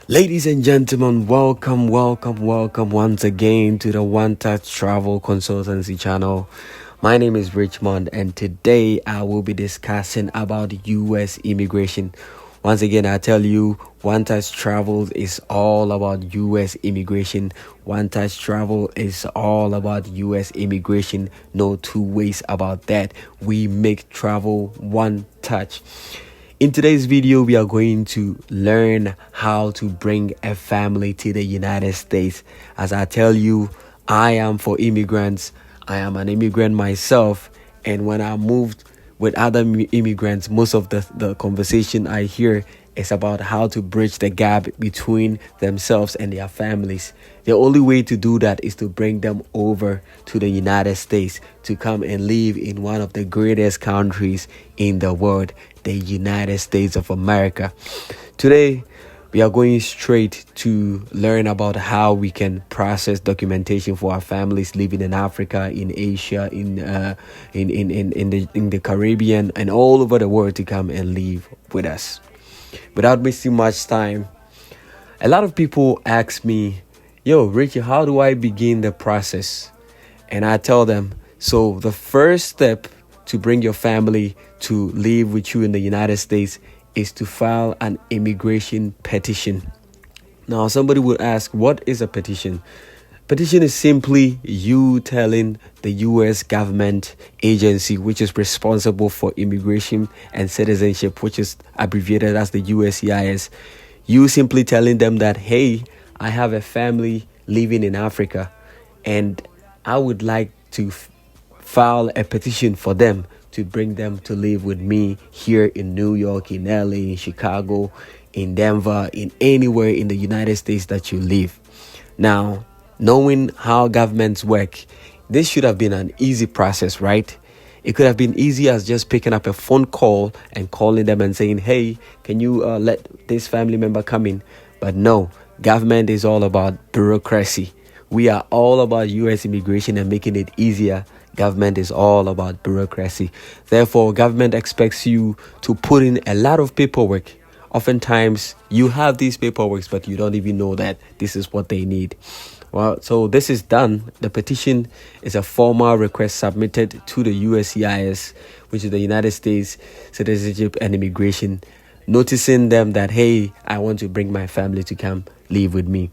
Ladies and gentlemen, welcome once again to the One Touch Travel Consultancy channel. My name is Richmond, and today I will be discussing about US immigration. Once again, I tell you, One Touch Travel is all about US immigration. One Touch Travel is all about US immigration. No two ways about that. We make travel one touch. In today's video, we are going to learn how to bring a family to the United States. As I tell you, I am for immigrants. I am an immigrant myself. And when I moved with other immigrants, most of the conversation I hear is about how to bridge the gap between themselves and their families. The only way to do that is to bring them over to the United States to come and live in one of the greatest countries in the world, the United States of America. Today, we are going straight to learn about how we can process documentation for our families living in Africa, in Asia, in the Caribbean, and all over the world to come and live with us. Without wasting much time, a lot of people ask me, "Yo, Richie, how do I begin the process?" And I tell them, so the first step to bring your family to live with you in the United States is to file an immigration petition. Now, somebody would ask, what is a petition? Petition is simply you telling the U.S. government agency, which is responsible for immigration and citizenship, which is abbreviated as the USCIS, you simply telling them that, hey, I have a family living in Africa and I would like to file a petition for them to bring them to live with me here in New York, in LA, in Chicago, in Denver, in anywhere in the United States that you live. Now, knowing how governments work, this should have been an easy process, right? It could have been easy as just picking up a phone call and calling them and saying, hey, can you let this family member come in? But no, government is all about bureaucracy. We are all about US immigration and making it easier. Government is all about bureaucracy. Therefore, government expects you to put in a lot of paperwork. Oftentimes, you have these paperwork, but you don't even know that this is what they need. Well, so this is done. The petition is a formal request submitted to the USCIS, which is the United States Citizenship and Immigration, noticing them that, hey, I want to bring my family to come live with me.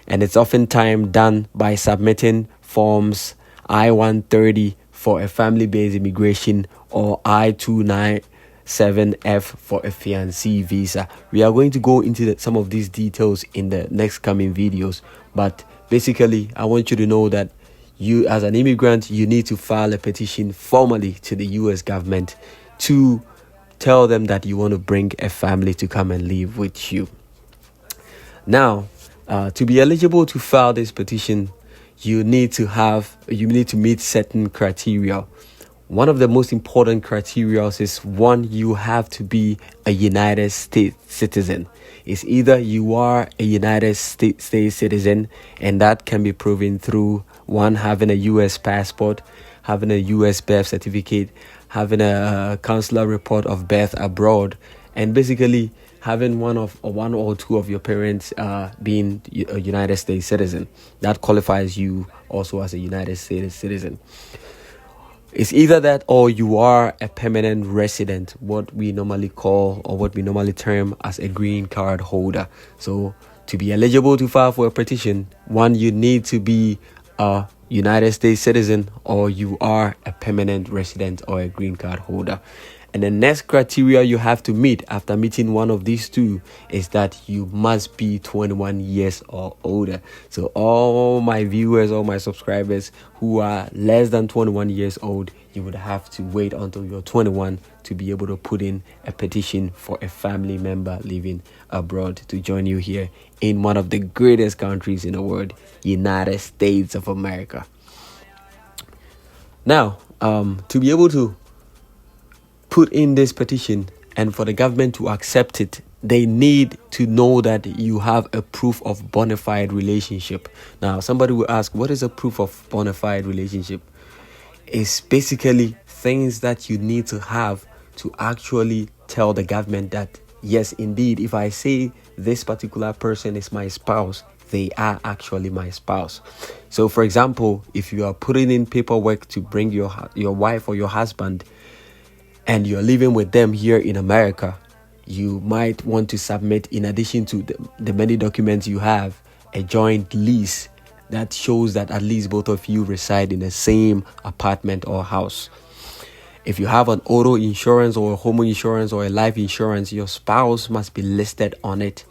And it's oftentimes done by submitting forms I-130 for a family-based immigration or I-297F for a fiancé visa. We are going to go into some of these details in the next coming videos, but basically, I want you to know that you, as an immigrant, you need to file a petition formally to the U.S. government to tell them that you want to bring a family to come and live with you. Now, to be eligible to file this petition, you need to meet certain criteria. One of the most important criteria is, one, you have to be a United States citizen. It's either you are a United States citizen, and that can be proven through, one, having a U.S. passport, having a U.S. birth certificate, having a consular report of birth abroad, and basically having one or two of your parents being a United States citizen. That qualifies you also as a United States citizen. It's either that or you are a permanent resident, what we normally call or what we normally term as a green card holder. So to be eligible to file for a petition, one, you need to be a United States citizen or you are a permanent resident or a green card holder. And the next criteria you have to meet after meeting one of these two is that you must be 21 years or older. So all my viewers, all my subscribers who are less than 21 years old, you would have to wait until you're 21 to be able to put in a petition for a family member living abroad to join you here in one of the greatest countries in the world, United States of America. Now, to be able to put in this petition and for the government to accept it, they need to know that you have a proof of bona fide relationship. Now, somebody will ask, what is a proof of bona fide relationship? It's basically things that you need to have to actually tell the government that yes, indeed, if I say this particular person is my spouse, they are actually my spouse. So, for example, if you are putting in paperwork to bring your wife or your husband, and you're living with them here in America, you might want to submit, in addition to the many documents you have, a joint lease that shows that at least both of you reside in the same apartment or house. If you have an auto insurance or a home insurance or a life insurance, your spouse must be listed on it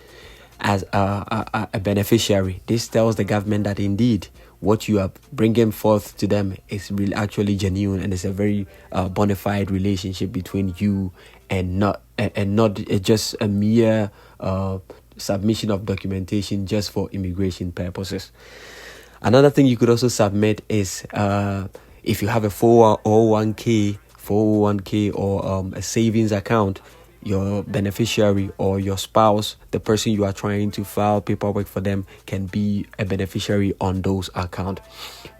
as a beneficiary. This tells the government that indeed what you are bringing forth to them is really actually genuine, and it's a very bona fide relationship between you, and not just a mere submission of documentation just for immigration purposes. Another thing you could also submit is if you have a 401k or a savings account, your beneficiary or your spouse, the person you are trying to file paperwork for them, can be a beneficiary on those accounts.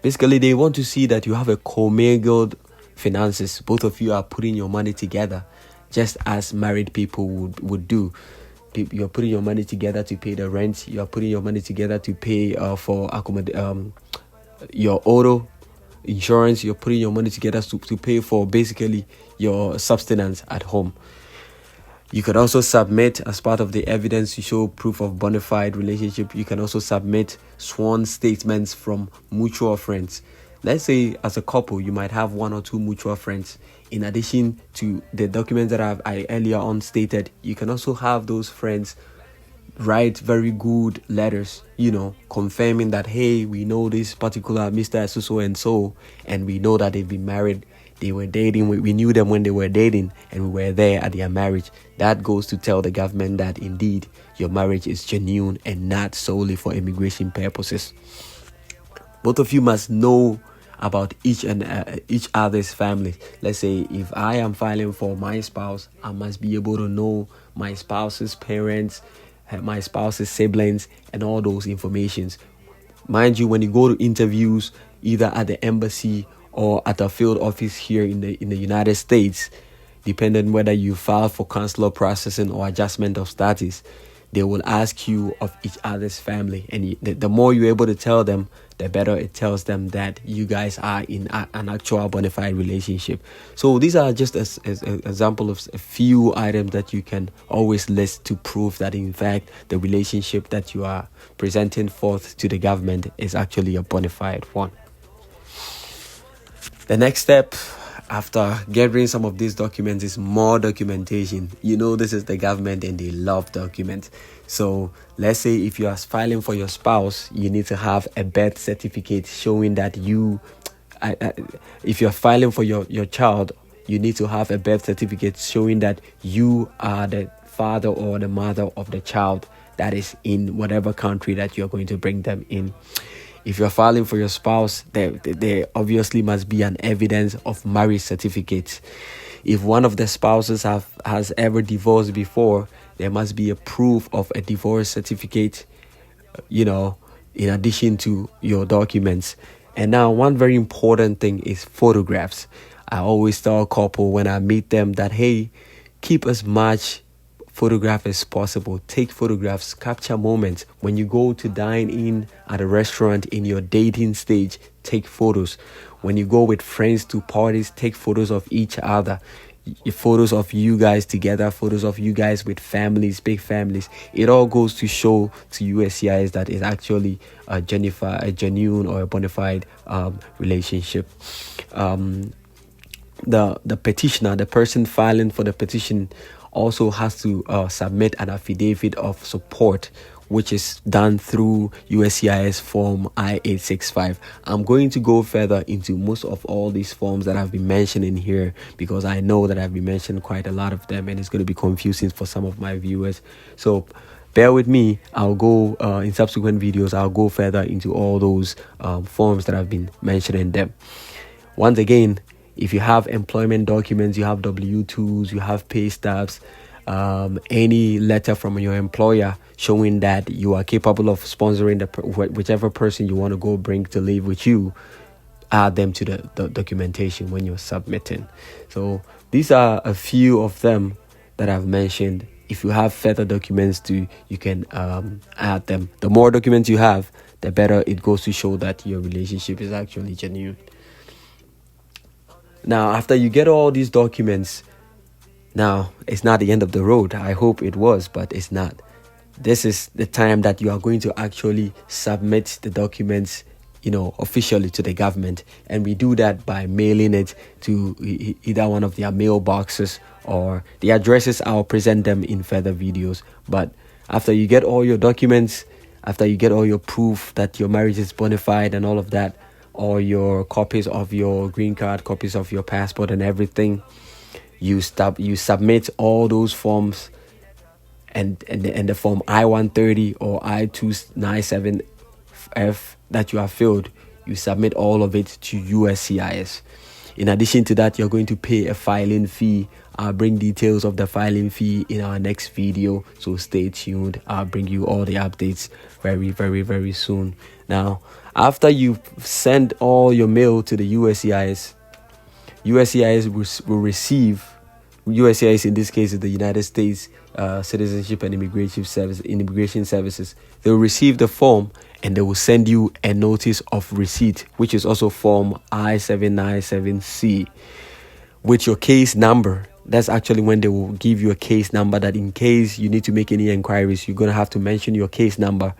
Basically, they want to see that you have a commingled finances. Both of you are putting your money together, just as married people would do. You're putting your money together to pay the rent. You're putting your money together to pay for your auto insurance. You're putting your money together to pay for basically your sustenance at home. You could also submit, as part of the evidence to show proof of bona fide relationship, you can also submit sworn statements from mutual friends. Let's say as a couple, you might have one or two mutual friends. In addition to the documents that I earlier on stated, you can also have those friends write very good letters, confirming that, hey, we know this particular Mr. So and so, and we know that they've been married. They were dating. We knew them when they were dating, and we were there at their marriage. That goes to tell the government that indeed your marriage is genuine and not solely for immigration purposes. Both of you must know about each other's families. Let's say if I am filing for my spouse, I must be able to know my spouse's parents, my spouse's siblings, and all those informations. Mind you, when you go to interviews, either at the embassy or at a field office here in the United States, depending whether you file for consular processing or adjustment of status, they will ask you of each other's family, and the more you're able to tell them, the better it tells them that you guys are in an actual bona fide relationship. So these are just an example of a few items that you can always list to prove that in fact the relationship that you are presenting forth to the government is actually a bona fide one. The next step after gathering some of these documents is more documentation. This is the government and they love documents. So let's say if you are filing for your spouse, you need to have a birth certificate showing that if you're filing for your child, you need to have a birth certificate showing that you are the father or the mother of the child that is in whatever country that you're going to bring them in. If you're filing for your spouse, there obviously must be an evidence of marriage certificate. If one of the spouses has ever divorced before, there must be a proof of a divorce certificate, in addition to your documents. And now one very important thing is photographs. I always tell a couple when I meet them that, hey, keep as much photograph as possible. Take photographs, capture moments. When you go to dine in at a restaurant in your dating stage, take photos. When you go with friends to parties, take photos of each other. Photos of you guys together, photos of you guys with families, big families. It all goes to show to USCIS that it's actually a genuine or a bona fide relationship. The petitioner, the person filing for the petition, also has to submit an affidavit of support, which is done through USCIS form I-865. I'm going to go further into most of all these forms that I've been mentioning here, because I know that I've been mentioning quite a lot of them and it's going to be confusing for some of my viewers. So bear with me. I'll go in subsequent videos, I'll go further into all those forms that I've been mentioning them. Once again, if you have employment documents, you have W-2s, you have pay stubs, any letter from your employer showing that you are capable of sponsoring whichever person you want to go bring to live with you, add them to the documentation when you're submitting. So these are a few of them that I've mentioned if you have further documents too, you can add them. The more documents you have, the better it goes to show that your relationship is actually genuine. Now, after you get all these documents, now it's not the end of the road. I hope it was, but it's not. This is the time that you are going to actually submit the documents, officially to the government. And we do that by mailing it to either one of their mailboxes, or the addresses. I'll present them in further videos. But after you get all your documents, after you get all your proof that your marriage is bona fide and all of that, or your copies of your green card, copies of your passport and everything, you submit all those forms, and the form I-130 or I-297F that you have filled, you submit all of it to USCIS. In addition to that, you're going to pay a filing fee. I'll bring details of the filing fee in our next video, so stay tuned. I'll bring you all the updates very, very, very soon. Now, after you send all your mail to the USCIS, USCIS will receive, USCIS in this case is the United States Citizenship and Immigration Services. They will receive the form and they will send you a notice of receipt, which is also form I-797C, with your case number. That's actually when they will give you a case number, that in case you need to make any inquiries, you're going to have to mention your case number,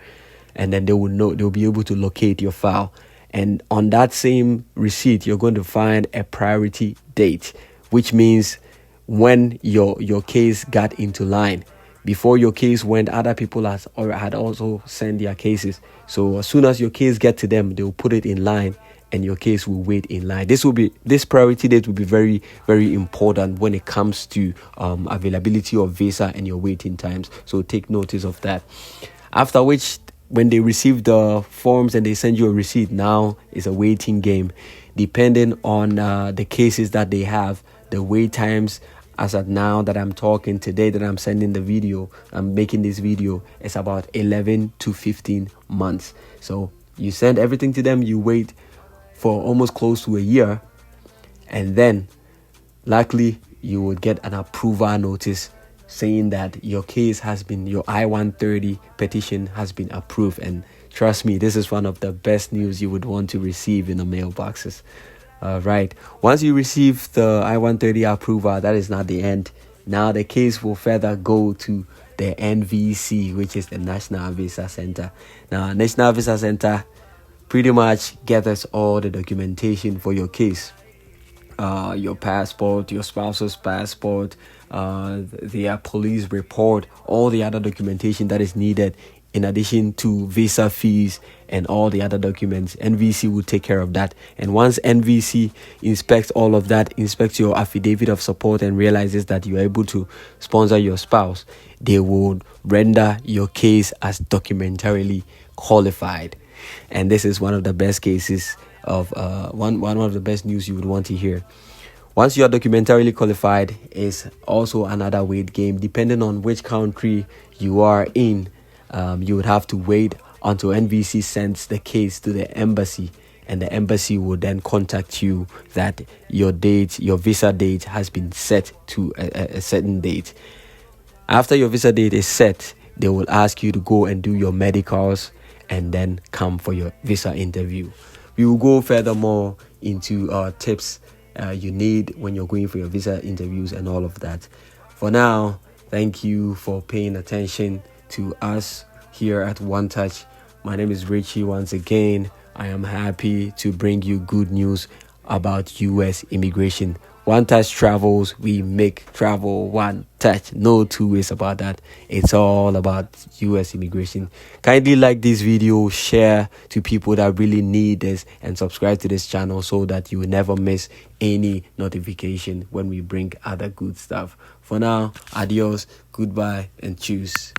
and then they will be able to locate your file. And on that same receipt, you're going to find a priority date, which means when your case got into line. Before your case went, other people had also sent their cases. So as soon as your case get to them, they will put it in line, and your case will wait in line. This priority date will be very, very important when it comes to availability of visa and your waiting times. So take notice of that. After which, when they receive the forms and they send you a receipt, now it's a waiting game. Depending on the cases that they have, the wait times, as of now that I'm talking today, that I'm sending the video, I'm making this video, it's about 11 to 15 months. So you send everything to them, you wait for almost close to a year, and then luckily you would get an approval notice saying that your case has been, your I-130 petition has been approved. And trust me, this is one of the best news you would want to receive in the mailboxes. Right. Once you receive the I-130 approval, that is not the end. Now the case will further go to the NVC, which is the National Visa Center. Now, National Visa Center pretty much gathers all the documentation for your case. Your passport, your spouse's passport, their police report, all the other documentation that is needed, in addition to visa fees and all the other documents. NVC will take care of that. And once NVC inspects all of that, inspects your affidavit of support and realizes that you're able to sponsor your spouse, they will render your case as documentarily qualified. And this is one of the best cases of one of the best news you would want to hear. Once you are documentarily qualified, is also another wait game. Depending on which country you are in, you would have to wait until NVC sends the case to the embassy, and the embassy will then contact you that your visa date has been set to a certain date. After your visa date is set, they will ask you to go and do your medicals and then come for your visa interview. We will go furthermore into tips you need when you're going for your visa interviews and all of that. For now, thank you for paying attention to us here at One Touch. My name is Richie once again. I am happy to bring you good news about US immigration. One Touch Travels, we make travel one touch. No two ways about that. It's all about US immigration. Kindly like this video, share to people that really need this, and subscribe to this channel so that you will never miss any notification when we bring other good stuff. For now, adios, goodbye, and choose.